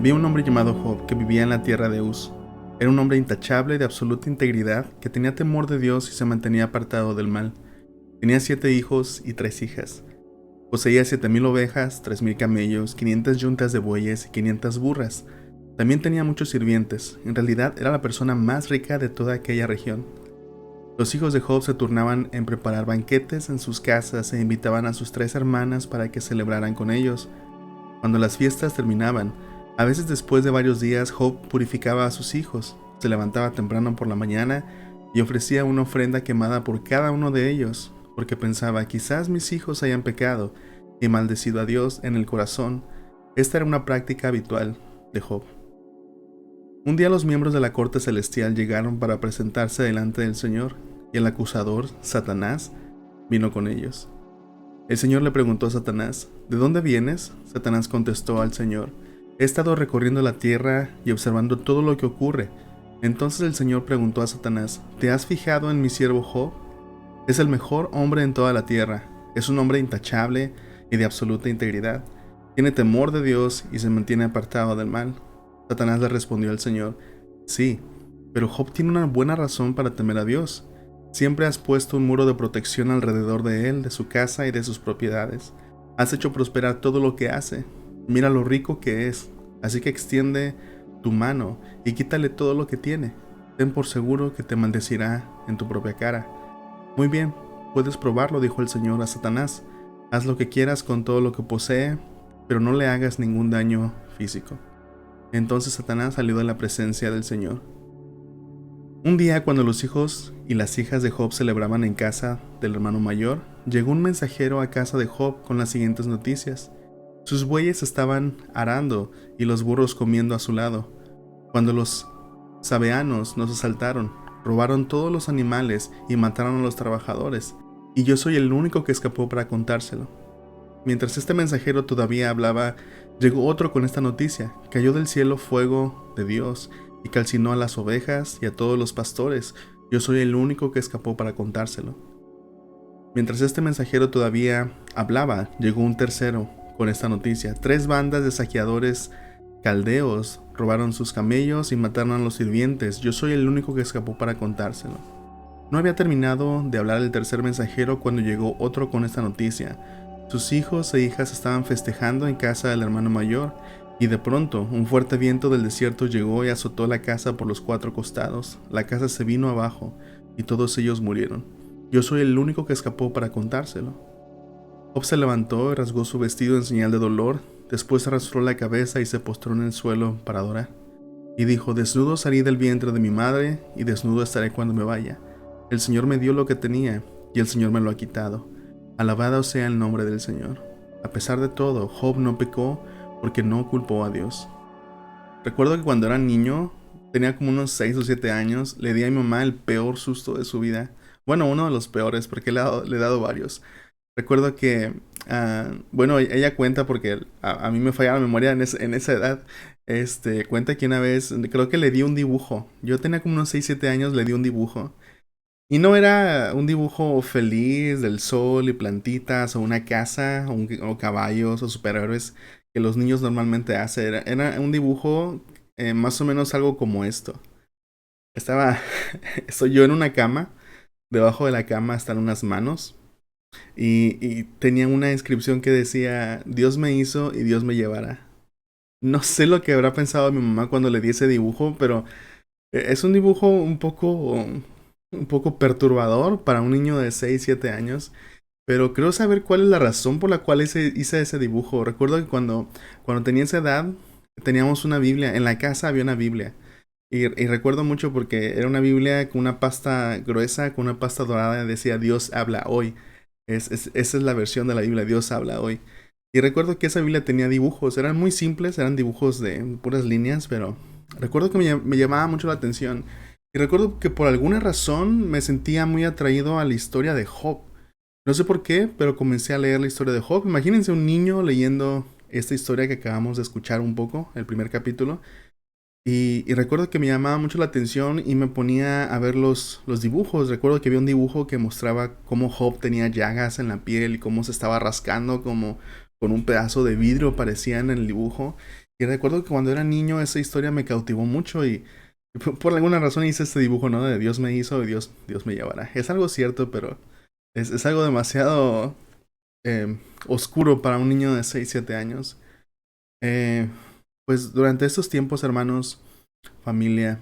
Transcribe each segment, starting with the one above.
Había un hombre llamado Job que vivía en la tierra de Uz. Era un hombre intachable, de absoluta integridad, que tenía temor de Dios y se mantenía apartado del mal. Tenía 7 hijos y 3 hijas. Poseía 7,000 ovejas, 3,000 camellos, 500 yuntas de bueyes y 500 burras. También tenía muchos sirvientes. En realidad era la persona más rica de toda aquella región. Los hijos de Job se turnaban en preparar banquetes en sus casas e invitaban a sus 3 hermanas para que celebraran con ellos. Cuando las fiestas terminaban, a veces después de varios días, Job purificaba a sus hijos, se levantaba temprano por la mañana y ofrecía una ofrenda quemada por cada uno de ellos, porque pensaba, quizás mis hijos hayan pecado y maldecido a Dios en el corazón. Esta era una práctica habitual de Job. Un día los miembros de la corte celestial llegaron para presentarse delante del Señor, y el acusador, Satanás, vino con ellos. El Señor le preguntó a Satanás, ¿de dónde vienes? Satanás contestó al Señor, he estado recorriendo la tierra y observando todo lo que ocurre. Entonces el Señor preguntó a Satanás, ¿te has fijado en mi siervo Job? Es el mejor hombre en toda la tierra, es un hombre intachable y de absoluta integridad. Tiene temor de Dios y se mantiene apartado del mal. Satanás le respondió al Señor, sí, pero Job tiene una buena razón para temer a Dios. Siempre has puesto un muro de protección alrededor de él, de su casa y de sus propiedades. Has hecho prosperar todo lo que hace. Mira lo rico que es, así que extiende tu mano y quítale todo lo que tiene. Ten por seguro que te maldecirá en tu propia cara. Muy bien, puedes probarlo, dijo el Señor a Satanás. Haz lo que quieras con todo lo que posee, pero no le hagas ningún daño físico. Entonces Satanás salió de la presencia del Señor. Un día, cuando los hijos y las hijas de Job celebraban en casa del hermano mayor, llegó un mensajero a casa de Job con las siguientes noticias. Sus bueyes estaban arando y los burros comiendo a su lado, cuando los sabeanos nos asaltaron, robaron todos los animales y mataron a los trabajadores, y yo soy el único que escapó para contárselo. Mientras este mensajero todavía hablaba, llegó otro con esta noticia. Cayó del cielo fuego de Dios y calcinó a las ovejas y a todos los pastores. Yo soy el único que escapó para contárselo. Mientras este mensajero todavía hablaba, llegó un tercero con esta noticia. 3 bandas de saqueadores caldeos robaron sus camellos y mataron a los sirvientes. Yo soy el único que escapó para contárselo. No había terminado de hablar el tercer mensajero cuando llegó otro con esta noticia. Sus hijos e hijas estaban festejando en casa del hermano mayor, y de pronto un fuerte viento del desierto llegó y azotó la casa por los 4 costados. La casa se vino abajo, y todos ellos murieron. Yo soy el único que escapó para contárselo. Job se levantó y rasgó su vestido en señal de dolor, después arrastró la cabeza y se postró en el suelo para adorar. Y dijo, desnudo salí del vientre de mi madre, y desnudo estaré cuando me vaya. El Señor me dio lo que tenía, y el Señor me lo ha quitado. Alabado sea el nombre del Señor. A pesar de todo, Job no pecó porque no culpó a Dios. Recuerdo que cuando era niño, tenía como unos 6 o 7 años, le di a mi mamá el peor susto de su vida. Bueno, uno de los peores, porque le he dado varios. Recuerdo que, bueno, ella cuenta porque a mí me falla la memoria en esa edad. Cuenta que una vez, creo que le di un dibujo. Yo tenía como unos 6 7 años, le di un dibujo. Y no era un dibujo feliz del sol y plantitas o una casa o caballos o superhéroes que los niños normalmente hacen. Era un dibujo más o menos algo como esto. Estaba, estoy yo en una cama. Debajo de la cama están unas manos. Y tenía una inscripción que decía, Dios me hizo y Dios me llevará. No sé lo que habrá pensado mi mamá cuando le di ese dibujo, pero es un dibujo un poco perturbador para un niño de 6 7 años. Pero creo saber cuál es la razón por la cual hice ese dibujo. Recuerdo que cuando tenía esa edad, teníamos una Biblia. En la casa había una Biblia. Y recuerdo mucho porque era una Biblia con una pasta gruesa, con una pasta dorada, decía Dios habla hoy. Esa es la versión de la Biblia, Dios habla hoy. Y recuerdo que esa Biblia tenía dibujos, eran muy simples, eran dibujos de puras líneas, pero recuerdo que me llamaba mucho la atención. Y recuerdo que por alguna razón me sentía muy atraído a la historia de Job. No sé por qué, pero comencé a leer la historia de Job. Imagínense un niño leyendo esta historia que acabamos de escuchar un poco, el primer capítulo. Y recuerdo que me llamaba mucho la atención y me ponía a ver los dibujos. Recuerdo que había un dibujo que mostraba cómo Job tenía llagas en la piel y cómo se estaba rascando como con un pedazo de vidrio parecía en el dibujo. Y recuerdo que cuando era niño esa historia me cautivó mucho y por alguna razón hice este dibujo, ¿no? De Dios me hizo y Dios me llevará. Es algo cierto, pero es algo demasiado eh, oscuro para un niño de 6 7 años. Eh, pues durante estos tiempos, hermanos, familia,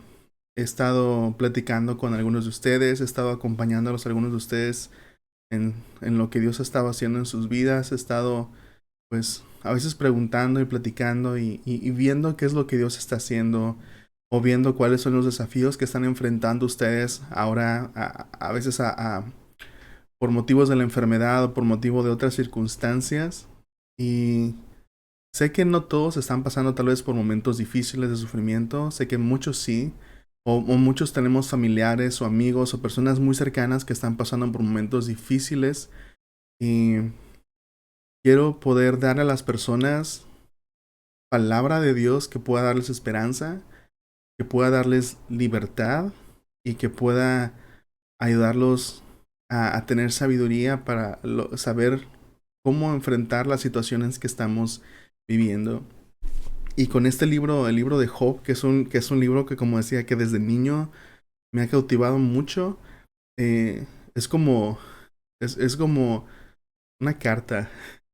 he estado platicando con algunos de ustedes, he estado acompañándolos a algunos de ustedes en lo que Dios ha estado haciendo en sus vidas, he estado pues a veces preguntando y platicando y viendo qué es lo que Dios está haciendo o viendo cuáles son los desafíos que están enfrentando ustedes ahora a veces por motivos de la enfermedad o por motivo de otras circunstancias. Y sé que no todos están pasando tal vez por momentos difíciles de sufrimiento, sé que muchos sí, o muchos tenemos familiares o amigos o personas muy cercanas que están pasando por momentos difíciles y quiero poder dar a las personas palabra de Dios que pueda darles esperanza, que pueda darles libertad y que pueda ayudarlos a tener sabiduría para saber cómo enfrentar las situaciones que estamos viviendo. Y con este libro, el libro de Job, que es un libro que, como decía, que desde niño me ha cautivado mucho, eh, es como, es como una carta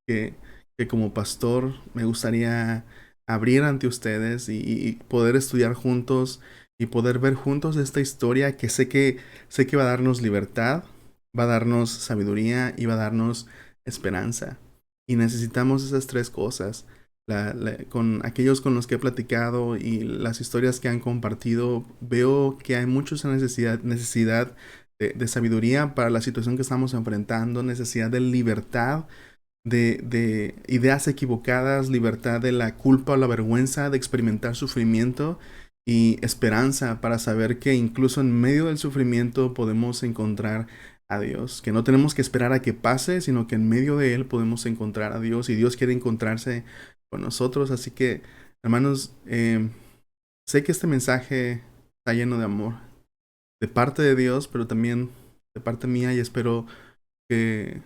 que, que como pastor me gustaría abrir ante ustedes y poder estudiar juntos y poder ver juntos esta historia que sé que va a darnos libertad, va a darnos sabiduría y va a darnos esperanza. Y necesitamos esas tres cosas. Con aquellos con los que he platicado y las historias que han compartido, veo que hay mucha necesidad de sabiduría para la situación que estamos enfrentando, necesidad de libertad de ideas equivocadas, libertad de la culpa o la vergüenza, de experimentar sufrimiento y esperanza para saber que incluso en medio del sufrimiento podemos encontrar a Dios, que no tenemos que esperar a que pase, sino que en medio de él podemos encontrar a Dios y Dios quiere encontrarse con nosotros. Así que, hermanos, sé que este mensaje está lleno de amor de parte de Dios, pero también de parte mía y espero que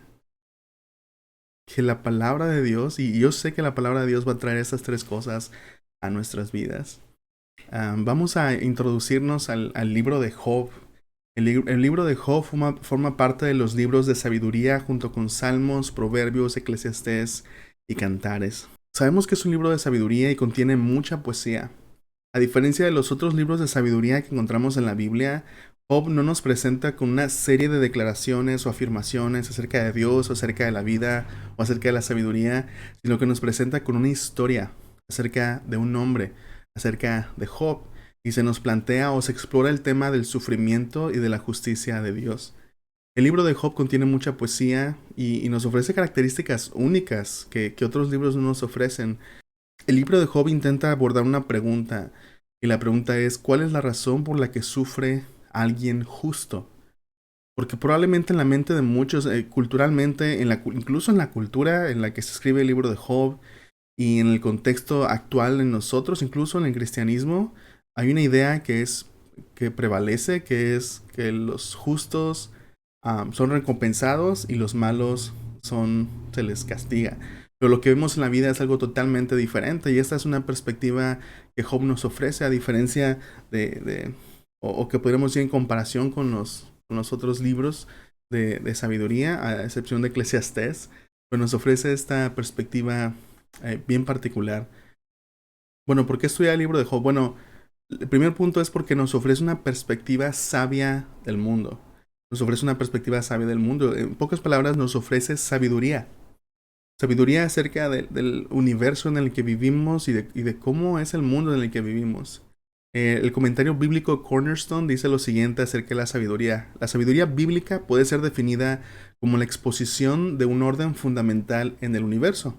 la palabra de Dios, y yo sé que la palabra de Dios va a traer esas tres cosas a nuestras vidas. Vamos a introducirnos al libro de Job. El libro de Job forma parte de los libros de sabiduría junto con Salmos, Proverbios, Eclesiastés y Cantares. Sabemos que es un libro de sabiduría y contiene mucha poesía. A diferencia de los otros libros de sabiduría que encontramos en la Biblia, Job no nos presenta con una serie de declaraciones o afirmaciones acerca de Dios, o acerca de la vida, o acerca de la sabiduría, sino que nos presenta con una historia acerca de un hombre, acerca de Job, y se nos plantea o se explora el tema del sufrimiento y de la justicia de Dios. El libro de Job contiene mucha poesía y nos ofrece características únicas que otros libros no nos ofrecen. El libro de Job intenta abordar una pregunta, y la pregunta es, ¿cuál es la razón por la que sufre alguien justo? Porque probablemente en la mente de muchos, culturalmente, incluso en la cultura en la que se escribe el libro de Job y en el contexto actual en nosotros, incluso en el cristianismo, hay una idea que prevalece, que es que los justos son recompensados y los malos se les castiga. Pero lo que vemos en la vida es algo totalmente diferente y esta es una perspectiva que Job nos ofrece a diferencia o que podríamos decir en comparación con los otros libros de sabiduría, a excepción de Eclesiastés, pues nos ofrece esta perspectiva bien particular. Bueno, ¿por qué estudiar el libro de Job? Bueno, el primer punto es porque nos ofrece una perspectiva sabia del mundo. Nos ofrece una perspectiva sabia del mundo. En pocas palabras, nos ofrece sabiduría. Sabiduría acerca del universo en el que vivimos y de cómo es el mundo en el que vivimos. El comentario bíblico Cornerstone dice lo siguiente acerca de la sabiduría. La sabiduría bíblica puede ser definida como la exposición de un orden fundamental en el universo.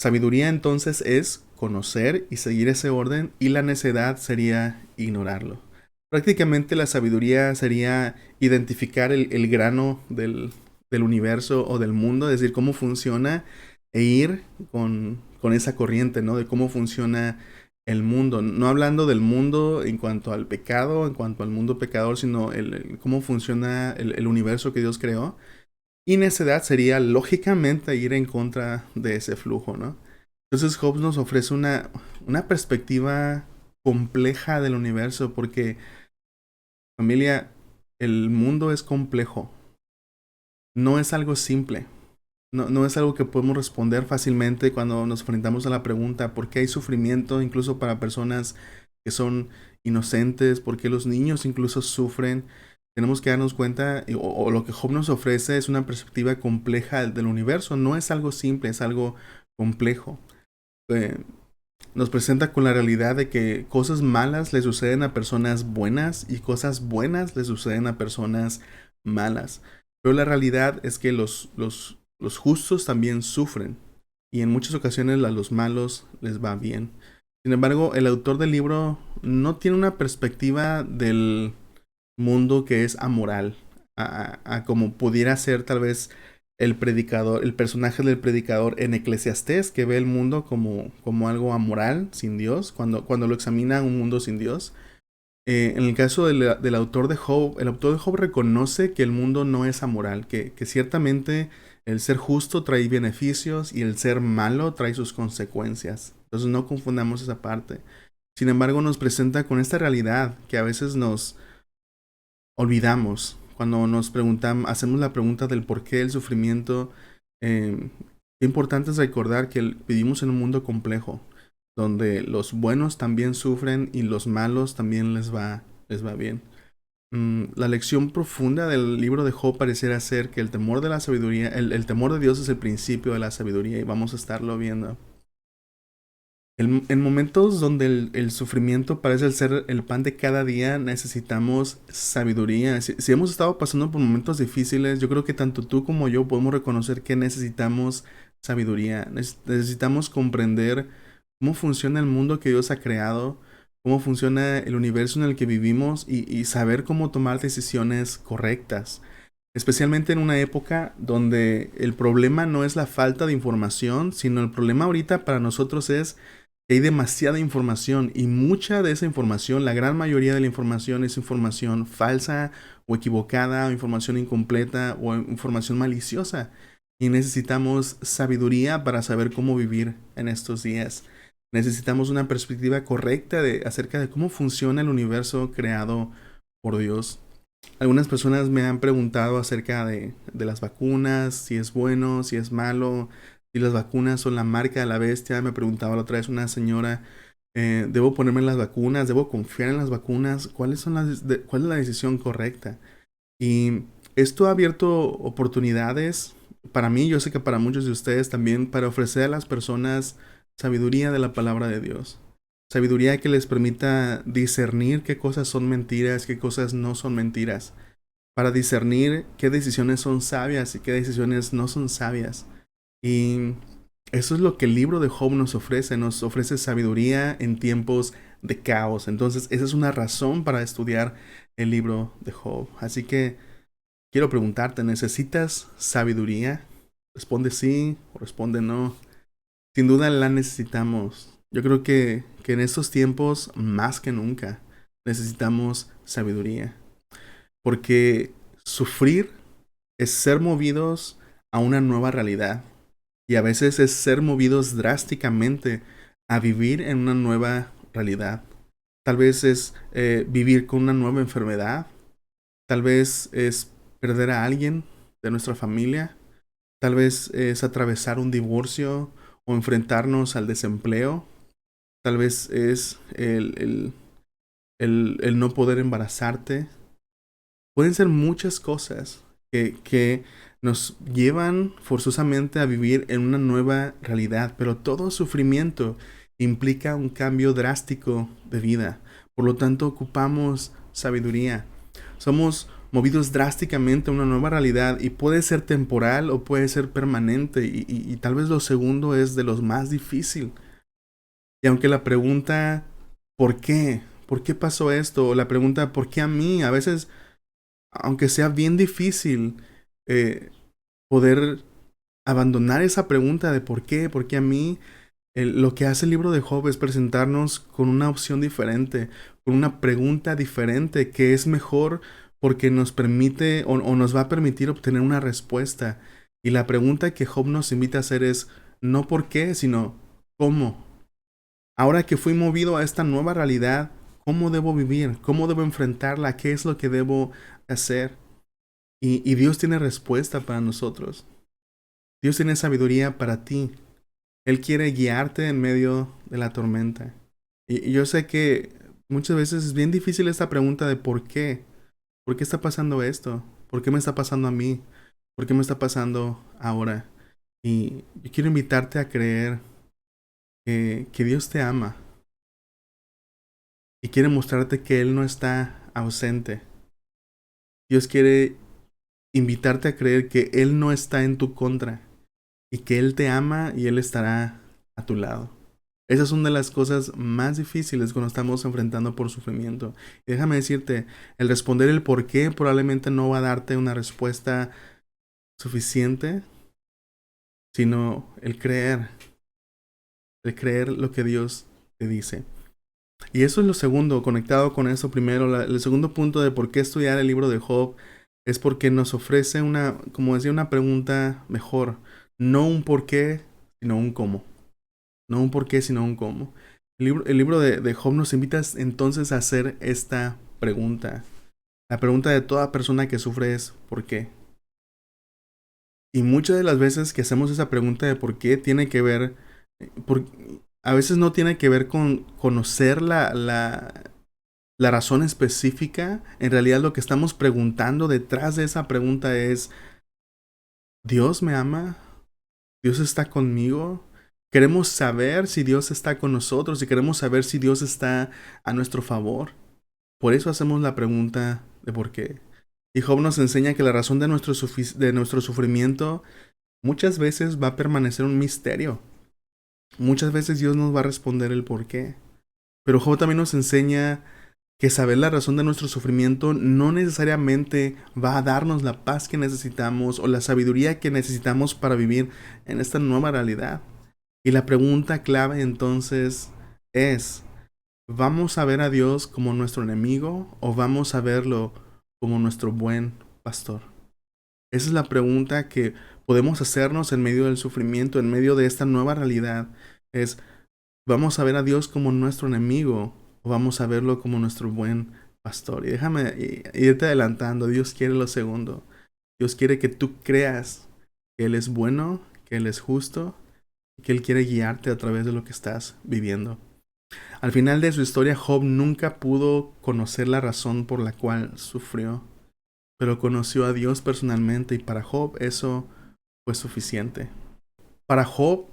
Sabiduría entonces es conocer y seguir ese orden y la necedad sería ignorarlo. Prácticamente la sabiduría sería identificar el grano del universo o del mundo, es decir, cómo funciona e ir con esa corriente, ¿no? De cómo funciona el mundo. No hablando del mundo en cuanto al pecado, en cuanto al mundo pecador, sino cómo funciona el universo que Dios creó. Y necedad sería lógicamente ir en contra de ese flujo, ¿no? Entonces Job nos ofrece una perspectiva compleja del universo, porque, familia, el mundo es complejo. No es algo simple. No es algo que podemos responder fácilmente cuando nos enfrentamos a la pregunta ¿por qué hay sufrimiento incluso para personas que son inocentes? ¿Por qué los niños incluso sufren? Tenemos que darnos cuenta, o lo que Job nos ofrece es una perspectiva compleja del universo. No es algo simple, es algo complejo. Eh, Nos presenta con la realidad de que cosas malas le suceden a personas buenas y cosas buenas le suceden a personas malas. Pero la realidad es que los justos también sufren y en muchas ocasiones a los malos les va bien. Sin embargo, el autor del libro no tiene una perspectiva del mundo que es amoral, a como pudiera ser tal vez el predicador, el personaje del predicador en Eclesiastés, que ve el mundo como algo amoral, sin Dios, cuando lo examina un mundo sin Dios. En el caso del autor de Job, el autor de Job reconoce que el mundo no es amoral, que ciertamente el ser justo trae beneficios y el ser malo trae sus consecuencias. Entonces no confundamos esa parte. Sin embargo, nos presenta con esta realidad que a veces nos olvidamos cuando nos preguntamos, hacemos la pregunta del por qué el sufrimiento. Qué importante es recordar que vivimos en un mundo complejo, donde los buenos también sufren y los malos también les va bien. La lección profunda del libro de Job pareciera ser que el temor de la sabiduría, el temor de Dios es el principio de la sabiduría y vamos a estarlo viendo. En momentos donde el sufrimiento parece ser el pan de cada día, necesitamos sabiduría. Si hemos estado pasando por momentos difíciles, yo creo que tanto tú como yo podemos reconocer que necesitamos sabiduría. Necesitamos comprender cómo funciona el mundo que Dios ha creado, cómo funciona el universo en el que vivimos y saber cómo tomar decisiones correctas. Especialmente en una época donde el problema no es la falta de información, sino el problema ahorita para nosotros es hay demasiada información y mucha de esa información, la gran mayoría de la información es información falsa o equivocada o información incompleta o información maliciosa. Y necesitamos sabiduría para saber cómo vivir en estos días. Necesitamos una perspectiva correcta acerca de cómo funciona el universo creado por Dios. Algunas personas me han preguntado acerca de las vacunas, si es bueno, si es malo, si las vacunas son la marca de la bestia. Me preguntaba la otra vez una señora, ¿debo ponerme las vacunas? ¿Debo confiar en las vacunas? ¿Cuál es la decisión correcta? Y esto ha abierto oportunidades para mí, yo sé que para muchos de ustedes también, para ofrecer a las personas sabiduría de la palabra de Dios. Sabiduría que les permita discernir qué cosas son mentiras, qué cosas no son mentiras. Para discernir qué decisiones son sabias y qué decisiones no son sabias. Y eso es lo que el libro de Job nos ofrece sabiduría en tiempos de caos. Entonces, esa es una razón para estudiar el libro de Job. Así que quiero preguntarte, ¿necesitas sabiduría? Responde sí o responde no. Sin duda la necesitamos. Yo creo que en estos tiempos, más que nunca, necesitamos sabiduría. Porque sufrir es ser movidos a una nueva realidad. Y a veces es ser movidos drásticamente a vivir en una nueva realidad. Tal vez es vivir con una nueva enfermedad. Tal vez es perder a alguien de nuestra familia. Tal vez es atravesar un divorcio o enfrentarnos al desempleo. Tal vez es el no poder embarazarte. Pueden ser muchas cosas que nos llevan forzosamente a vivir en una nueva realidad, pero todo sufrimiento implica un cambio drástico de vida. Por lo tanto, ocupamos sabiduría. Somos movidos drásticamente a una nueva realidad y puede ser temporal o puede ser permanente y tal vez lo segundo es de los más difícil. Y aunque la pregunta ¿por qué? ¿Por qué pasó esto? O la pregunta ¿por qué a mí? A veces aunque sea bien difícil eh, poder abandonar esa pregunta de por qué a mí, lo que hace el libro de Job es presentarnos con una opción diferente, con una pregunta diferente que es mejor porque nos permite o nos va a permitir obtener una respuesta. Y la pregunta que Job nos invita a hacer es no por qué, sino cómo. Ahora que fui movido a esta nueva realidad, ¿cómo debo vivir? ¿Cómo debo enfrentarla? ¿Qué es lo que debo hacer? Y Dios tiene respuesta para nosotros. Dios tiene sabiduría para ti. Él quiere guiarte en medio de la tormenta. Y yo sé que muchas veces es bien difícil esta pregunta de ¿por qué? ¿Por qué está pasando esto? ¿Por qué me está pasando a mí? ¿Por qué me está pasando ahora? Y yo quiero invitarte a creer que Dios te ama y quiere mostrarte que Él no está ausente. Dios quiere invitarte a creer que Él no está en tu contra y que Él te ama y Él estará a tu lado. Esa es una de las cosas más difíciles cuando estamos enfrentando por sufrimiento. Y déjame decirte, el responder el por qué probablemente no va a darte una respuesta suficiente, sino el creer lo que Dios te dice. Y eso es lo segundo, conectado con eso primero, el segundo punto de por qué estudiar el libro de Job es porque nos ofrece una, como decía, una pregunta mejor. No un por qué, sino un cómo. No un por qué, sino un cómo. El libro de Job nos invita entonces a hacer esta pregunta. La pregunta de toda persona que sufre es ¿por qué? Y muchas de las veces que hacemos esa pregunta de por qué tiene que ver, por, a veces no tiene que ver con conocer la razón específica. En realidad lo que estamos preguntando detrás de esa pregunta es, ¿Dios me ama? ¿Dios está conmigo? Queremos saber si Dios está con nosotros y queremos saber si Dios está a nuestro favor. Por eso hacemos la pregunta de por qué. Y Job nos enseña que la razón de nuestro sufrimiento muchas veces va a permanecer un misterio. Muchas veces Dios nos va a responder el por qué. Pero Job también nos enseña que saber la razón de nuestro sufrimiento no necesariamente va a darnos la paz que necesitamos o la sabiduría que necesitamos para vivir en esta nueva realidad. Y la pregunta clave entonces es, ¿vamos a ver a Dios como nuestro enemigo o vamos a verlo como nuestro buen pastor? Esa es la pregunta que podemos hacernos en medio del sufrimiento, en medio de esta nueva realidad. Es, ¿vamos a ver a Dios como nuestro enemigo o vamos a verlo como nuestro buen pastor? Y déjame irte adelantando. Dios quiere lo segundo. Dios quiere que tú creas que Él es bueno, que Él es justo y que Él quiere guiarte a través de lo que estás viviendo. Al final de su historia, Job nunca pudo conocer la razón por la cual sufrió, pero conoció a Dios personalmente y para Job eso fue suficiente. Para Job,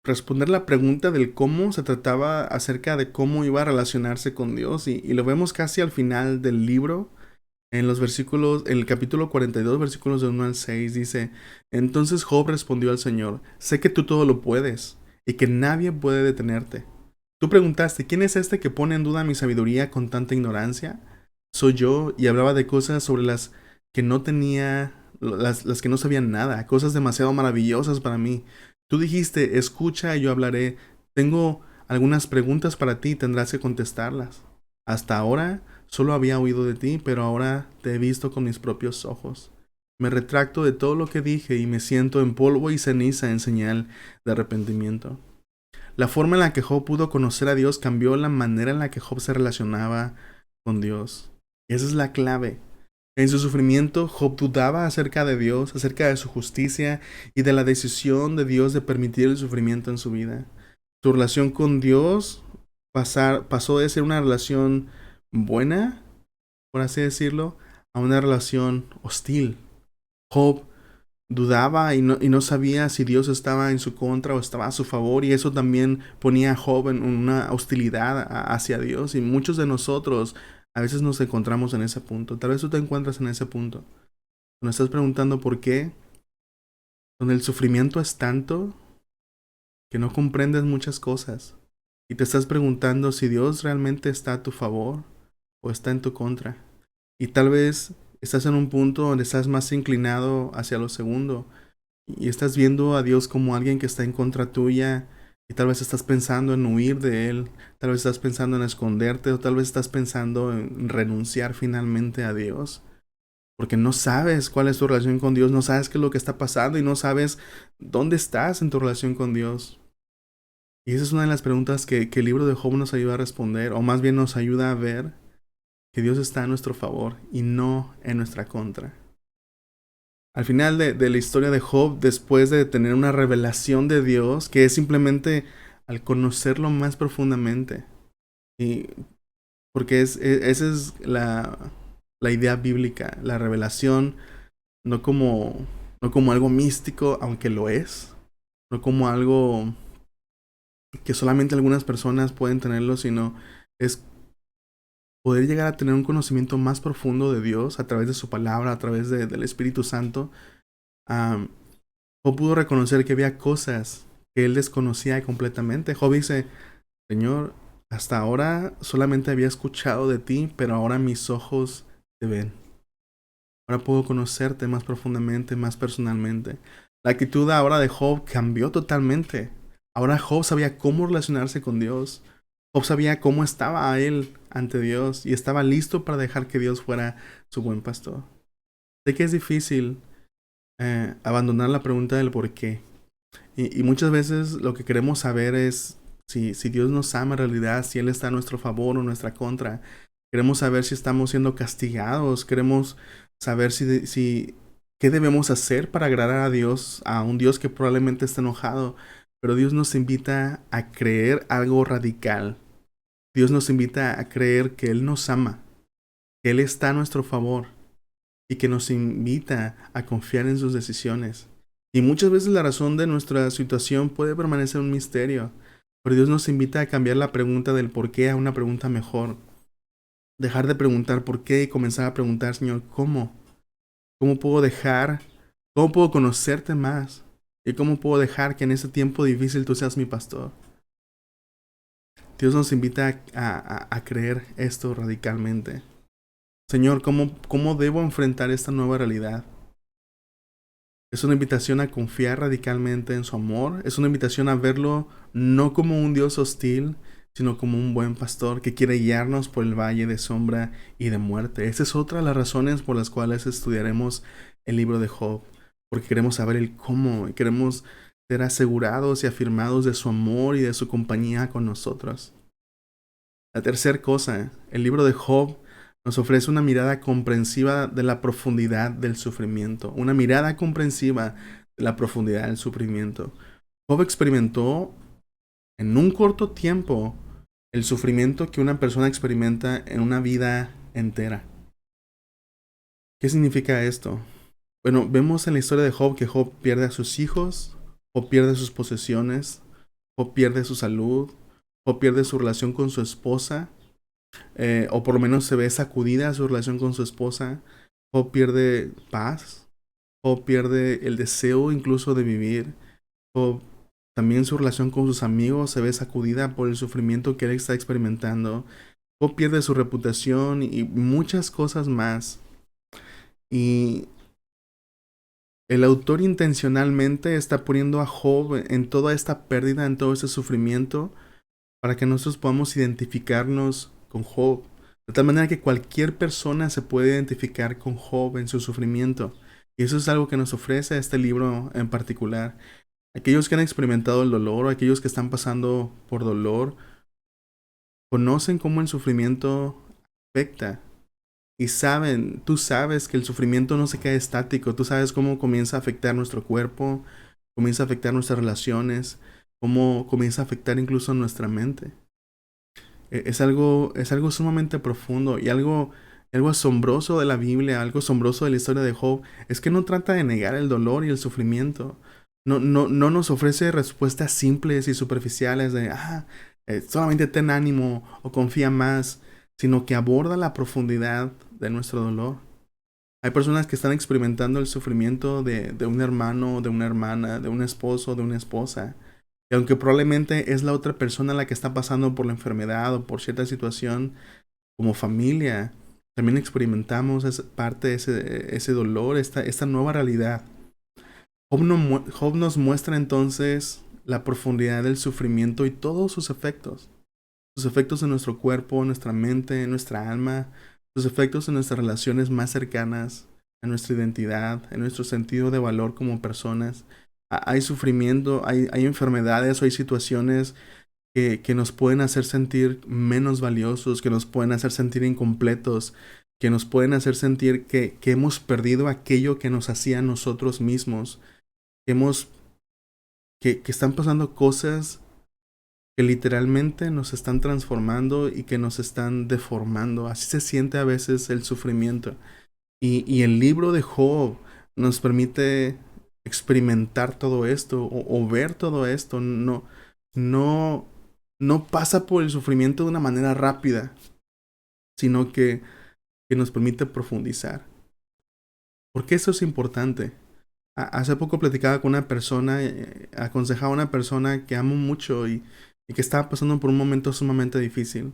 responder la pregunta del cómo se trataba acerca de cómo iba a relacionarse con Dios y lo vemos casi al final del libro. En los versículos, en el capítulo 42, versículos de 1 al 6, dice, entonces Job respondió al Señor, sé que tú todo lo puedes y que nadie puede detenerte. Tú preguntaste, ¿quién es este que pone en duda mi sabiduría con tanta ignorancia? Soy yo, y hablaba de cosas sobre las que no tenía, las que no sabían nada, cosas demasiado maravillosas para mí. Tú dijiste, escucha y yo hablaré. Tengo algunas preguntas para ti y tendrás que contestarlas. Hasta ahora solo había oído de ti, pero ahora te he visto con mis propios ojos. Me retracto de todo lo que dije y me siento en polvo y ceniza en señal de arrepentimiento. La forma en la que Job pudo conocer a Dios cambió la manera en la que Job se relacionaba con Dios. Esa es la clave. En su sufrimiento, Job dudaba acerca de Dios, acerca de su justicia y de la decisión de Dios de permitir el sufrimiento en su vida. Su relación con Dios pasó de ser una relación buena, por así decirlo, a una relación hostil. Job dudaba y no sabía si Dios estaba en su contra o estaba a su favor, y eso también ponía a Job en una hostilidad hacia Dios, y muchos de nosotros a veces nos encontramos en ese punto. Tal vez tú te encuentras en ese punto cuando estás preguntando por qué, donde el sufrimiento es tanto que no comprendes muchas cosas y te estás preguntando si Dios realmente está a tu favor o está en tu contra. Y tal vez estás en un punto donde estás más inclinado hacia lo segundo y estás viendo a Dios como alguien que está en contra tuya, y tal vez estás pensando en huir de Él, tal vez estás pensando en esconderte, o tal vez estás pensando en renunciar finalmente a Dios, porque no sabes cuál es tu relación con Dios, no sabes qué es lo que está pasando y no sabes dónde estás en tu relación con Dios. Y esa es una de las preguntas que el libro de Job nos ayuda a responder, o más bien nos ayuda a ver que Dios está a nuestro favor y no en nuestra contra. Al final de la historia de Job, después de tener una revelación de Dios, que es simplemente al conocerlo más profundamente, y porque esa es la idea bíblica, la revelación, no como, no como algo místico, aunque lo es, no como algo que solamente algunas personas pueden tenerlo, sino es poder llegar a tener un conocimiento más profundo de Dios a través de su palabra, a través del Espíritu Santo. Um, Job pudo reconocer que había cosas que él desconocía completamente. Job dice, Señor, hasta ahora solamente había escuchado de ti, pero ahora mis ojos te ven. Ahora puedo conocerte más profundamente, más personalmente. La actitud ahora de Job cambió totalmente. Ahora Job sabía cómo relacionarse con Dios. Job sabía cómo estaba a él ante Dios y estaba listo para dejar que Dios fuera su buen pastor. Sé que es difícil abandonar la pregunta del por qué. Y muchas veces lo que queremos saber es si Dios nos ama en realidad, si Él está a nuestro favor o nuestra contra. Queremos saber si estamos siendo castigados. Queremos saber qué debemos hacer para agradar a Dios, a un Dios que probablemente está enojado. Pero Dios nos invita a creer algo radical. Dios nos invita a creer que Él nos ama, que Él está a nuestro favor y que nos invita a confiar en sus decisiones. Y muchas veces la razón de nuestra situación puede permanecer un misterio, pero Dios nos invita a cambiar la pregunta del por qué a una pregunta mejor. Dejar de preguntar por qué y comenzar a preguntar, Señor, ¿cómo? ¿Cómo puedo dejar? ¿Cómo puedo conocerte más? ¿Y cómo puedo dejar que en ese tiempo difícil tú seas mi pastor? Dios nos invita a creer esto radicalmente. Señor, ¿cómo debo enfrentar esta nueva realidad? Es una invitación a confiar radicalmente en su amor. Es una invitación a verlo no como un Dios hostil, sino como un buen pastor que quiere guiarnos por el valle de sombra y de muerte. Esa es otra de las razones por las cuales estudiaremos el libro de Job. Porque queremos saber el cómo y queremos ser asegurados y afirmados de su amor y de su compañía con nosotros. La tercera cosa, el libro de Job nos ofrece una mirada comprensiva de la profundidad del sufrimiento, una mirada comprensiva de la profundidad del sufrimiento. Job experimentó en un corto tiempo el sufrimiento que una persona experimenta en una vida entera. ¿Qué significa esto? Bueno, vemos en la historia de Job que Job pierde a sus hijos, Job pierde sus posesiones, Job pierde su salud, Job pierde su relación con su esposa, o por lo menos se ve sacudida su relación con su esposa. Job pierde paz. Job pierde el deseo incluso de vivir. Job, también su relación con sus amigos se ve sacudida por el sufrimiento que él está experimentando. Job pierde su reputación y muchas cosas más. Y el autor intencionalmente está poniendo a Job en toda esta pérdida, en todo este sufrimiento, para que nosotros podamos identificarnos con Job. De tal manera que cualquier persona se puede identificar con Job en su sufrimiento. Y eso es algo que nos ofrece este libro en particular. Aquellos que han experimentado el dolor o aquellos que están pasando por dolor, conocen cómo el sufrimiento afecta. Y saben, tú sabes que el sufrimiento no se queda estático. Tú sabes cómo comienza a afectar nuestro cuerpo, comienza a afectar nuestras relaciones, cómo comienza a afectar incluso nuestra mente. Es algo sumamente profundo y algo asombroso de la Biblia, algo asombroso de la historia de Job, es que no trata de negar el dolor y el sufrimiento. No nos ofrece respuestas simples y superficiales de, solamente ten ánimo o confía más, sino que aborda la profundidad de nuestro dolor. Hay personas que están experimentando el sufrimiento de un hermano, de una hermana, de un esposo, de una esposa. Y aunque probablemente es la otra persona la que está pasando por la enfermedad o por cierta situación, como familia, también experimentamos parte de ese dolor, esta nueva realidad. Job nos muestra entonces la profundidad del sufrimiento y todos sus efectos en nuestro cuerpo, en nuestra mente, en nuestra alma, sus efectos en nuestras relaciones más cercanas, en nuestra identidad, en nuestro sentido de valor como personas. Hay sufrimiento, hay enfermedades o hay situaciones que nos pueden hacer sentir menos valiosos, que nos pueden hacer sentir incompletos, que nos pueden hacer sentir que hemos perdido aquello que nos hacía a nosotros mismos, que están pasando cosas que literalmente nos están transformando y que nos están deformando. Así se siente a veces el sufrimiento. Y el libro de Job nos permite experimentar todo esto o ver todo esto. No, no pasa por el sufrimiento de una manera rápida, sino que nos permite profundizar. ¿Por qué eso es importante? Hace poco platicaba con una persona, aconsejaba a una persona que amo mucho y que estaba pasando por un momento sumamente difícil.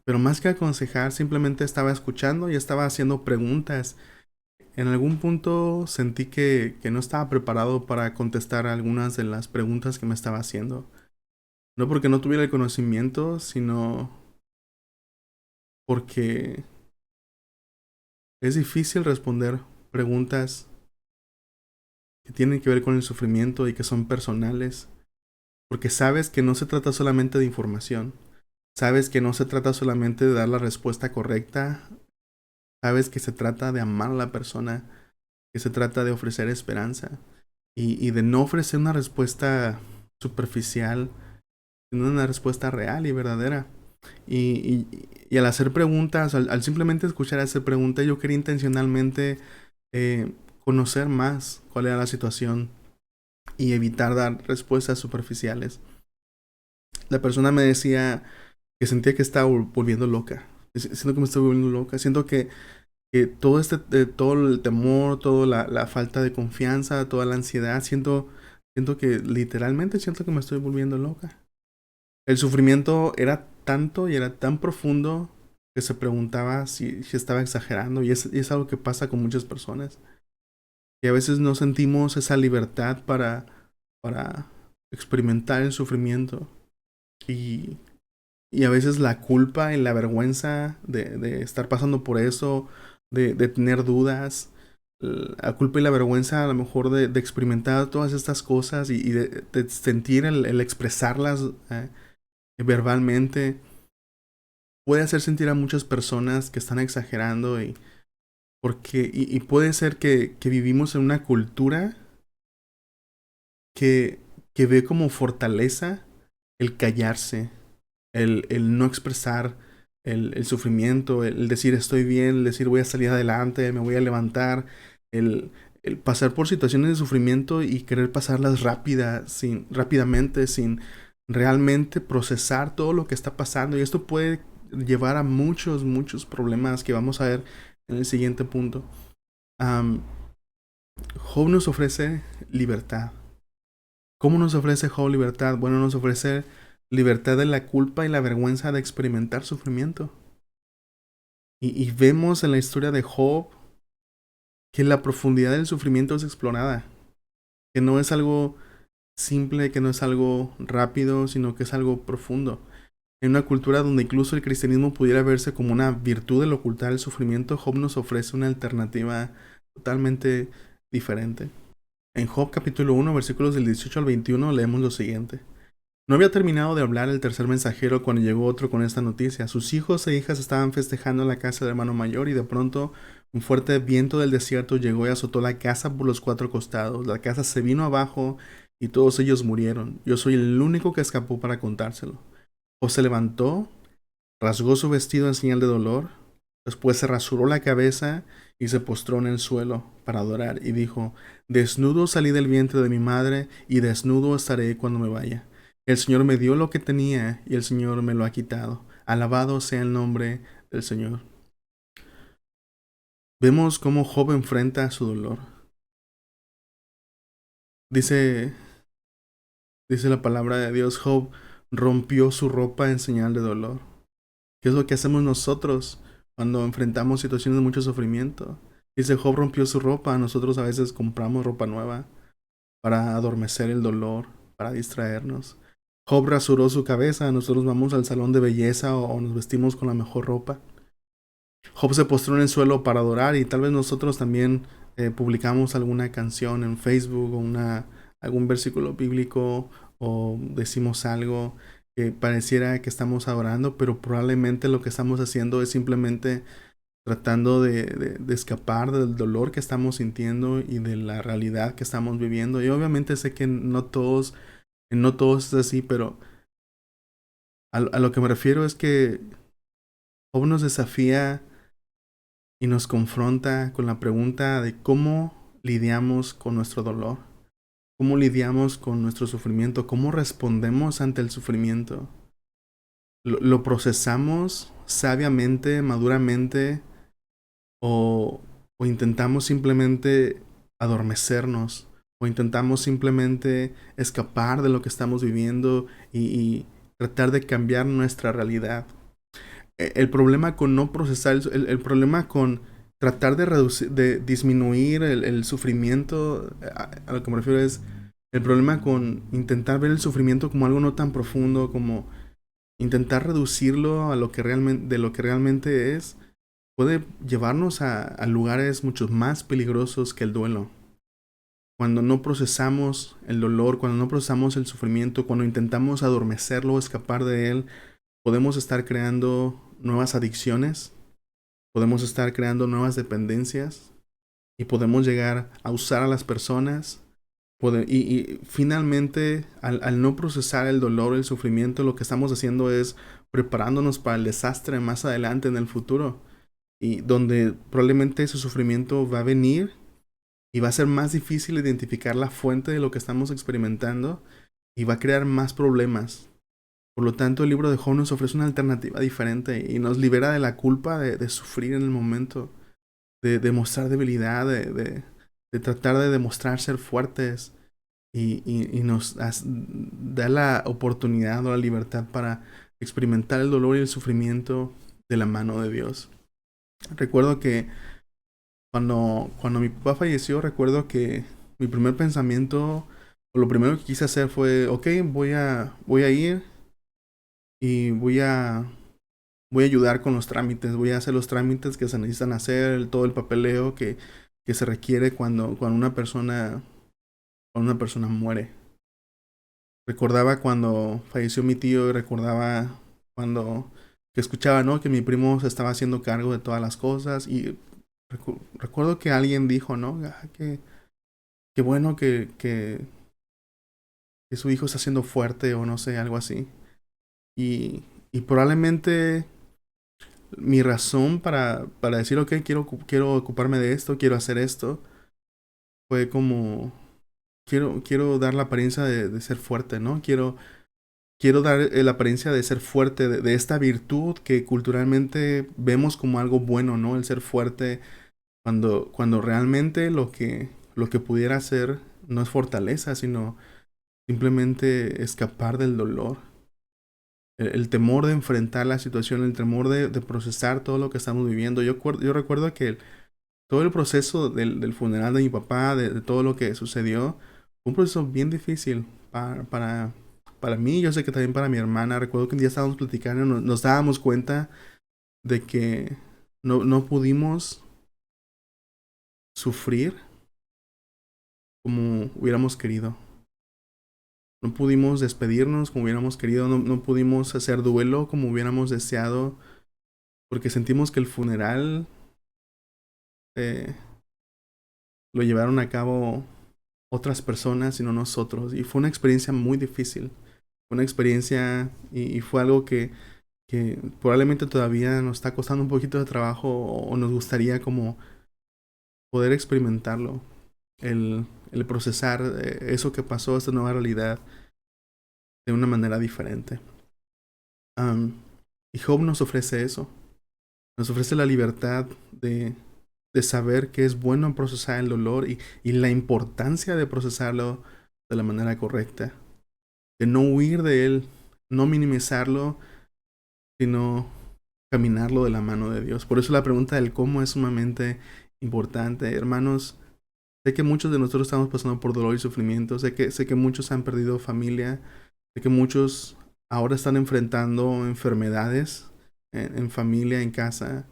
Pero más que aconsejar, simplemente estaba escuchando y estaba haciendo preguntas. En algún punto sentí que no estaba preparado para contestar algunas de las preguntas que me estaba haciendo. No porque no tuviera el conocimiento, sino porque es difícil responder preguntas que tienen que ver con el sufrimiento y que son personales. Porque sabes que no se trata solamente de información. Sabes que no se trata solamente de dar la respuesta correcta. Sabes que se trata de amar a la persona, que se trata de ofrecer esperanza y de no ofrecer una respuesta superficial, sino una respuesta real y verdadera. Y al hacer preguntas, al simplemente escuchar hacer preguntas, yo quería intencionalmente conocer más cuál era la situación y evitar dar respuestas superficiales. La persona me decía que sentía que estaba volviendo loca. Siento que me estoy volviendo loca. Siento que todo el temor, toda la falta de confianza, toda la ansiedad, siento que literalmente siento que me estoy volviendo loca. El sufrimiento era tanto y era tan profundo que se preguntaba si estaba exagerando. Y es algo que pasa con muchas personas. Que a veces no sentimos esa libertad para experimentar el sufrimiento. Y, y a veces la culpa y la vergüenza de estar pasando por eso, de tener dudas, la culpa y la vergüenza a lo mejor de experimentar todas estas cosas y de sentir el expresarlas verbalmente, puede hacer sentir a muchas personas que están exagerando y puede ser que vivimos en una cultura que, que ve como fortaleza el callarse, el no expresar el sufrimiento, el decir estoy bien, el decir voy a salir adelante, me voy a levantar, el pasar por situaciones de sufrimiento y querer pasarlas rápidamente, sin realmente procesar todo lo que está pasando. Y esto puede llevar a muchos problemas que vamos a ver en el siguiente punto. Am, Job nos ofrece libertad. ¿Cómo nos ofrece Job libertad? Bueno, nos ofrece libertad de la culpa y la vergüenza de experimentar sufrimiento. Y vemos en la historia de Job que la profundidad del sufrimiento es explorada. Que no es algo simple, que no es algo rápido, sino que es algo profundo. En una cultura donde incluso el cristianismo pudiera verse como una virtud del ocultar el sufrimiento, Job nos ofrece una alternativa totalmente diferente. En Job capítulo 1, versículos del 18 al 21, leemos lo siguiente. No había terminado de hablar el tercer mensajero cuando llegó otro con esta noticia. Sus hijos e hijas estaban festejando en la casa del hermano mayor y de pronto un fuerte viento del desierto llegó y azotó la casa por los cuatro costados. La casa se vino abajo y todos ellos murieron. Yo soy el único que escapó para contárselo. O se levantó, rasgó su vestido en señal de dolor, después se rasuró la cabeza y se postró en el suelo para adorar y dijo, desnudo salí del vientre de mi madre y desnudo estaré cuando me vaya. El Señor me dio lo que tenía y el Señor me lo ha quitado. Alabado sea el nombre del Señor. Vemos cómo Job enfrenta su dolor. Dice la palabra de Dios, Job rompió su ropa en señal de dolor. ¿Qué es lo que hacemos nosotros cuando enfrentamos situaciones de mucho sufrimiento? Dice, Job rompió su ropa. Nosotros a veces compramos ropa nueva para adormecer el dolor, para distraernos. Job rasuró su cabeza. Nosotros vamos al salón de belleza o nos vestimos con la mejor ropa. Job se postró en el suelo para adorar y tal vez nosotros también publicamos alguna canción en Facebook o algún versículo bíblico o decimos algo que pareciera que estamos adorando, pero probablemente lo que estamos haciendo es simplemente tratando de escapar del dolor que estamos sintiendo y de la realidad que estamos viviendo. Y obviamente sé que no todos es así, pero a lo que me refiero es que Job nos desafía y nos confronta con la pregunta de cómo lidiamos con nuestro dolor, cómo lidiamos con nuestro sufrimiento, cómo respondemos ante el sufrimiento. Lo procesamos sabiamente, maduramente, o, o intentamos simplemente adormecernos, o intentamos simplemente escapar de lo que estamos viviendo y tratar de cambiar nuestra realidad. El problema con no procesar, el problema con tratar de reducir, de disminuir el sufrimiento, a lo que me refiero es el problema con intentar ver el sufrimiento como algo no tan profundo, como intentar reducirlo a lo que realmente, de lo que realmente es, puede llevarnos a lugares mucho más peligrosos que el duelo. Cuando no procesamos el dolor, cuando no procesamos el sufrimiento, cuando intentamos adormecerlo o escapar de él, podemos estar creando nuevas adicciones, podemos estar creando nuevas dependencias y podemos llegar a usar a las personas. Y finalmente, al no procesar el dolor, el sufrimiento, lo que estamos haciendo es preparándonos para el desastre más adelante en el futuro. Y donde probablemente ese sufrimiento va a venir y va a ser más difícil identificar la fuente de lo que estamos experimentando y va a crear más problemas. Por lo tanto, el libro de Job nos ofrece una alternativa diferente y nos libera de la culpa de sufrir en el momento, de mostrar debilidad, de tratar de demostrar ser fuertes y nos da la oportunidad o la libertad para experimentar el dolor y el sufrimiento de la mano de Dios. Recuerdo que cuando mi papá falleció, recuerdo que mi primer pensamiento, o lo primero que quise hacer fue, ok, voy a ir y voy a ayudar con los trámites, voy a hacer los trámites que se necesitan hacer, todo el papeleo que se requiere cuando una persona muere. Recordaba cuando falleció mi tío, y recordaba cuando que escuchaba, ¿no? Que mi primo se estaba haciendo cargo de todas las cosas y recuerdo que alguien dijo, ¿no? Qué bueno que su hijo está siendo fuerte o no sé, algo así. Y probablemente mi razón para decir, ok, quiero ocuparme de esto, quiero hacer esto, fue como, quiero dar la apariencia de ser fuerte, ¿no? Quiero dar la apariencia de ser fuerte, de esta virtud que culturalmente vemos como algo bueno, ¿no? El ser fuerte, cuando realmente lo que pudiera ser no es fortaleza, sino simplemente escapar del dolor. El temor de enfrentar la situación, el temor de procesar todo lo que estamos viviendo. Yo recuerdo que todo el proceso del funeral de mi papá, de todo lo que sucedió, fue un proceso bien difícil para mí. Yo sé que también para mi hermana. Recuerdo que un día estábamos platicando y nos dábamos cuenta de que no pudimos sufrir como hubiéramos querido. No pudimos despedirnos como hubiéramos querido, no pudimos hacer duelo como hubiéramos deseado, porque sentimos que el funeral eh, lo llevaron a cabo otras personas y no nosotros. Y fue una experiencia muy difícil. Fue una experiencia y fue algo que probablemente todavía nos está costando un poquito de trabajo o nos gustaría como poder experimentarlo. El procesar eso que pasó, esta nueva realidad, de una manera diferente. Um, y Job nos ofrece eso. Nos ofrece la libertad de saber que es bueno procesar el dolor y la importancia de procesarlo de la manera correcta. De no huir de él, no minimizarlo, sino caminarlo de la mano de Dios. Por eso la pregunta del cómo es sumamente importante. Hermanos, sé que muchos de nosotros estamos pasando por dolor y sufrimiento. Sé que muchos han perdido familia. Sé que muchos ahora están enfrentando enfermedades en familia, en casa.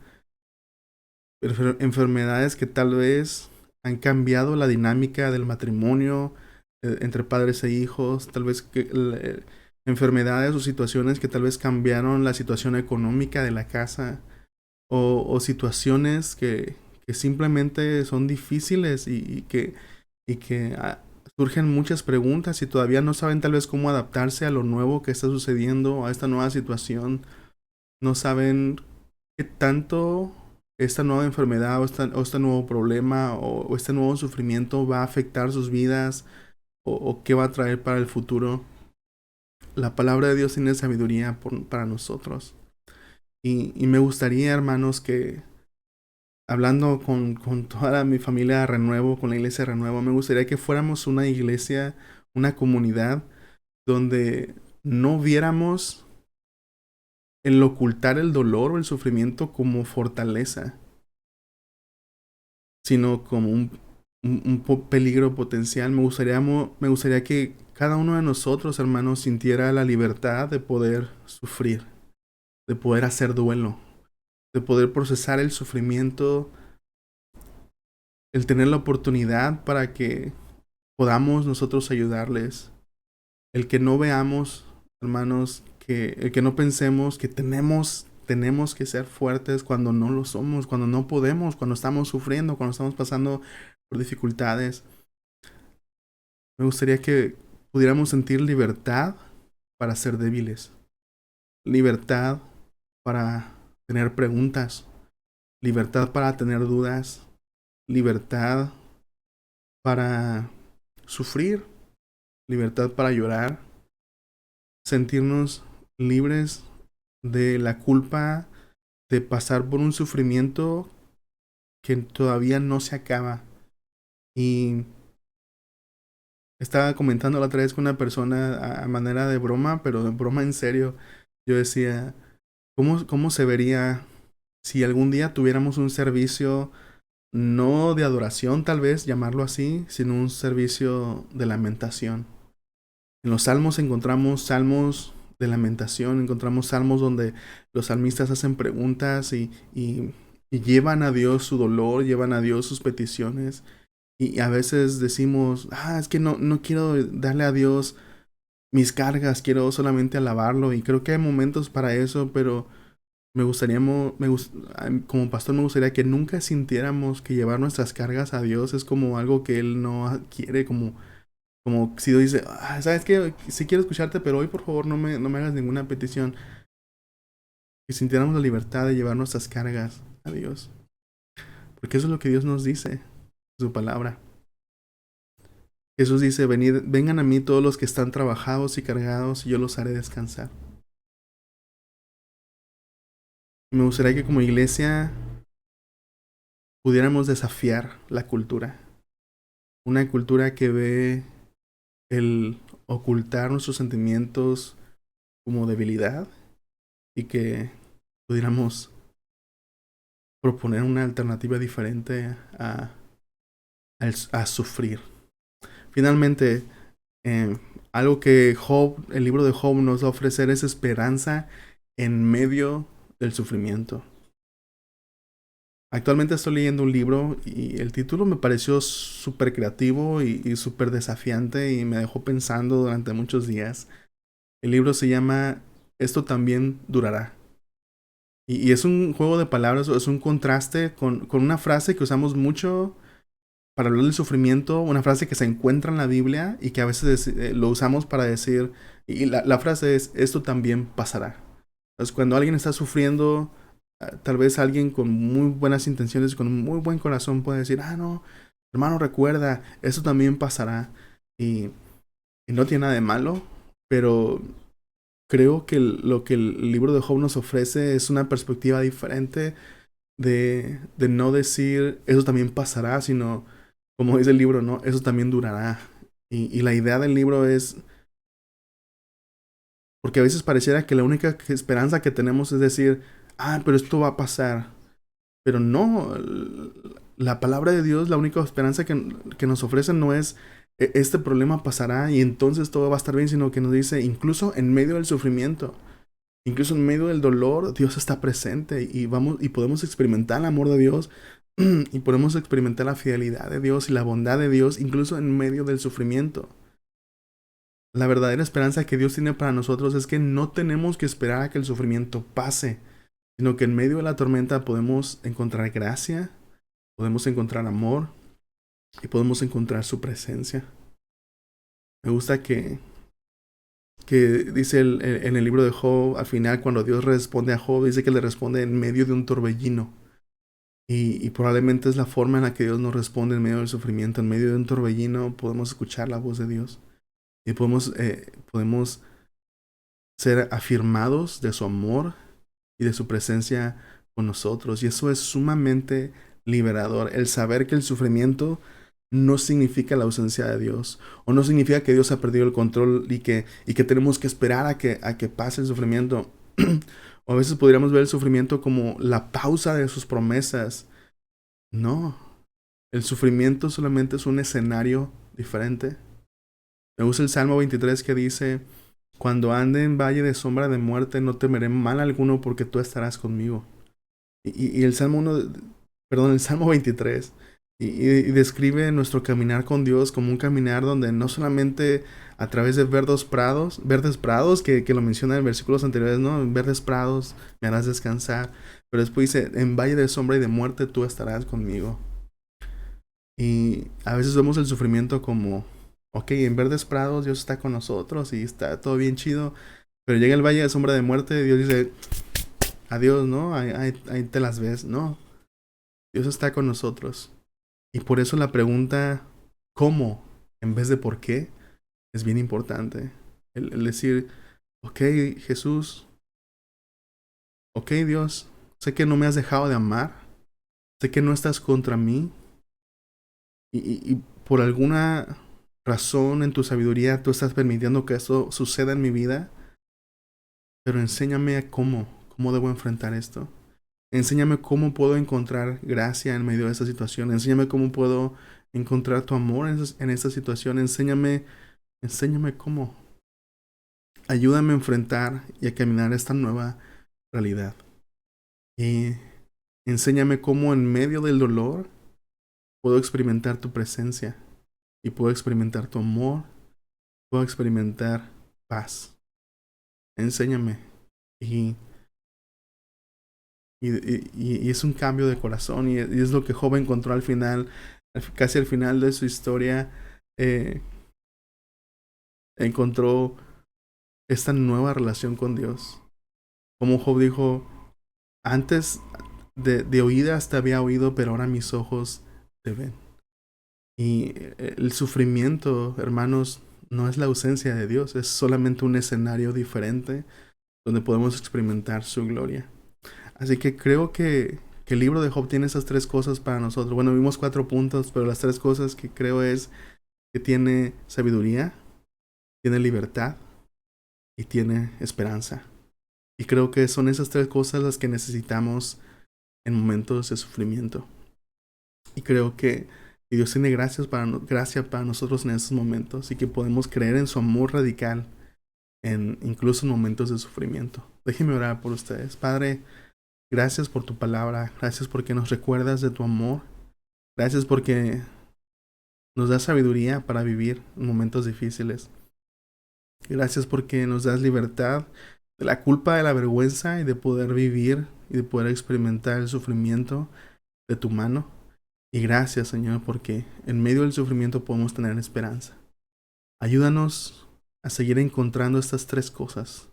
Enfermedades que tal vez han cambiado la dinámica del matrimonio entre padres e hijos. Tal vez que enfermedades o situaciones que tal vez cambiaron la situación económica de la casa, o situaciones que simplemente son difíciles y que surgen muchas preguntas y todavía no saben tal vez cómo adaptarse a lo nuevo que está sucediendo, a esta nueva situación. No saben qué tanto esta nueva enfermedad o este nuevo problema o este nuevo sufrimiento va a afectar sus vidas o qué va a traer para el futuro. La palabra de Dios tiene sabiduría para nosotros. Y me gustaría, hermanos, que hablando con toda mi familia de Renuevo, con la iglesia de Renuevo, me gustaría que fuéramos una iglesia, una comunidad donde no viéramos el ocultar el dolor o el sufrimiento como fortaleza, sino como un peligro potencial. Me gustaría que cada uno de nosotros, hermanos, sintiera la libertad de poder sufrir, de poder hacer duelo, de poder procesar el sufrimiento, el tener la oportunidad para que podamos nosotros ayudarles, el que no veamos, hermanos, el que no pensemos que tenemos que ser fuertes cuando no lo somos, cuando no podemos, cuando estamos sufriendo, cuando estamos pasando por dificultades. Me gustaría que pudiéramos sentir libertad para ser débiles, libertad para tener preguntas, libertad para tener dudas, libertad para sufrir, libertad para llorar, sentirnos libres de la culpa de pasar por un sufrimiento que todavía no se acaba. Y estaba comentando la otra vez con una persona a manera de broma, pero de broma en serio. Yo decía, ¿cómo se vería si algún día tuviéramos un servicio no de adoración, tal vez llamarlo así, sino un servicio de lamentación? En los salmos encontramos salmos de lamentación, encontramos salmos donde los salmistas hacen preguntas y llevan a Dios su dolor, llevan a Dios sus peticiones. Y a veces decimos, es que no quiero darle a Dios mis cargas, quiero solamente alabarlo. Y creo que hay momentos para eso, pero como pastor me gustaría que nunca sintiéramos que llevar nuestras cargas a Dios es como algo que Él no quiere, como si Dios dice, sabes que sí quiero escucharte, pero hoy por favor no me hagas ninguna petición. Que sintiéramos la libertad de llevar nuestras cargas a Dios. Porque eso es lo que Dios nos dice, su palabra. Jesús dice, vengan a mí todos los que están trabajados y cargados y yo los haré descansar. Y me gustaría que como iglesia pudiéramos desafiar la cultura. Una cultura que ve el ocultar nuestros sentimientos como debilidad y que pudiéramos proponer una alternativa diferente a sufrir. Finalmente, algo que el libro de Job nos va a ofrecer es esperanza en medio del sufrimiento. Actualmente estoy leyendo un libro y el título me pareció súper creativo y súper desafiante y me dejó pensando durante muchos días. El libro se llama Esto también durará. Y es un juego de palabras, es un contraste con una frase que usamos mucho para hablar del sufrimiento, una frase que se encuentra en la Biblia y que a veces lo usamos para decir, y la frase es, esto también pasará. Entonces, cuando alguien está sufriendo, tal vez alguien con muy buenas intenciones y con un muy buen corazón puede decir, no, hermano, recuerda, esto también pasará. Y no tiene nada de malo, pero creo que lo que el libro de Job nos ofrece es una perspectiva diferente de no decir, eso también pasará, sino, como dice el libro, ¿no? Eso también durará. Y la idea del libro es, porque a veces pareciera que la única esperanza que tenemos es decir, pero esto va a pasar. Pero no, la palabra de Dios, la única esperanza que nos ofrece no es este problema pasará y entonces todo va a estar bien, sino que nos dice, incluso en medio del sufrimiento, incluso en medio del dolor, Dios está presente y podemos experimentar el amor de Dios y podemos experimentar la fidelidad de Dios y la bondad de Dios, incluso en medio del sufrimiento. La verdadera esperanza que Dios tiene para nosotros es que no tenemos que esperar a que el sufrimiento pase, sino que en medio de la tormenta podemos encontrar gracia, podemos encontrar amor y podemos encontrar su presencia. Me gusta que dice en el libro de Job, al final cuando Dios responde a Job, dice que le responde en medio de un torbellino. Y probablemente es la forma en la que Dios nos responde en medio del sufrimiento. En medio de un torbellino podemos escuchar la voz de Dios y podemos ser afirmados de su amor y de su presencia con nosotros. Y eso es sumamente liberador. El saber que el sufrimiento no significa la ausencia de Dios, o no significa que Dios ha perdido el control y que tenemos que esperar a que pase el sufrimiento. O a veces podríamos ver el sufrimiento como la pausa de sus promesas. No, el sufrimiento solamente es un escenario diferente. Me gusta el Salmo 23 que dice: cuando ande en valle de sombra de muerte, no temeré mal alguno porque tú estarás conmigo. Y el el Salmo 23, y describe nuestro caminar con Dios como un caminar donde no solamente a través de verdes prados, que lo menciona en versículos anteriores, ¿no? En verdes prados me harás descansar. Pero después dice: en valle de sombra y de muerte tú estarás conmigo. Y a veces vemos el sufrimiento como, ok, en verdes prados Dios está con nosotros y está todo bien chido. Pero llega el valle de sombra de muerte y Dios dice: adiós, ¿no? Ahí te las ves. No, Dios está con nosotros. Y por eso la pregunta ¿cómo? En vez de ¿por qué? Es bien importante. El decir: ok, Jesús, ok, Dios, sé que no me has dejado de amar, sé que no estás contra mí, y por alguna razón en tu sabiduría tú estás permitiendo que eso suceda en mi vida, pero enséñame cómo debo enfrentar esto. Enséñame cómo puedo encontrar gracia en medio de esta situación. Enséñame cómo puedo encontrar tu amor en esta situación. Enséñame cómo. Ayúdame a enfrentar y a caminar esta nueva realidad. Y enséñame cómo en medio del dolor puedo experimentar tu presencia. Y puedo experimentar tu amor. Puedo experimentar paz. Enséñame. Y es un cambio de corazón. Y es lo que Job encontró al final. Casi al final de su historia. Encontró esta nueva relación con Dios. Como Job dijo: antes de oídas te había oído, pero ahora mis ojos te ven. Y el sufrimiento, hermanos, no es la ausencia de Dios, es solamente un escenario diferente donde podemos experimentar su gloria. Así que creo que el libro de Job tiene esas tres cosas para nosotros. Bueno, vimos 4 puntos, pero las 3 cosas que creo es que tiene sabiduría, tiene libertad y tiene esperanza. Y creo que son esas 3 cosas las que necesitamos en momentos de sufrimiento. Y creo que Dios tiene gracia para nosotros en esos momentos, y que podemos creer en su amor radical incluso en momentos de sufrimiento. Déjenme orar por ustedes. Padre, gracias por tu palabra. Gracias porque nos recuerdas de tu amor. Gracias porque nos das sabiduría para vivir en momentos difíciles. Gracias porque nos das libertad de la culpa, de la vergüenza, y de poder vivir y de poder experimentar el sufrimiento de tu mano. Y gracias, Señor, porque en medio del sufrimiento podemos tener esperanza. Ayúdanos a seguir encontrando estas 3 cosas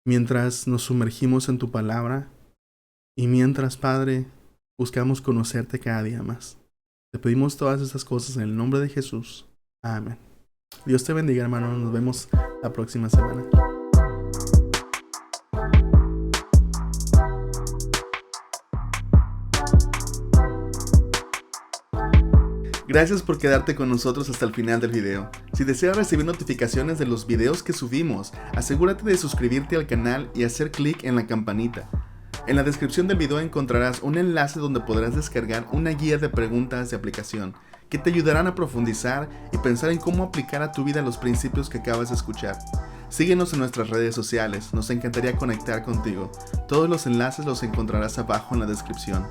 mientras nos sumergimos en tu palabra y mientras, Padre, buscamos conocerte cada día más. Te pedimos todas estas cosas en el nombre de Jesús. Amén. Dios te bendiga, hermano. Nos vemos la próxima semana. Gracias por quedarte con nosotros hasta el final del video. Si deseas recibir notificaciones de los videos que subimos, asegúrate de suscribirte al canal y hacer clic en la campanita. En la descripción del video encontrarás un enlace donde podrás descargar una guía de preguntas de aplicación que te ayudarán a profundizar y pensar en cómo aplicar a tu vida los principios que acabas de escuchar. Síguenos en nuestras redes sociales, nos encantaría conectar contigo. Todos los enlaces los encontrarás abajo en la descripción.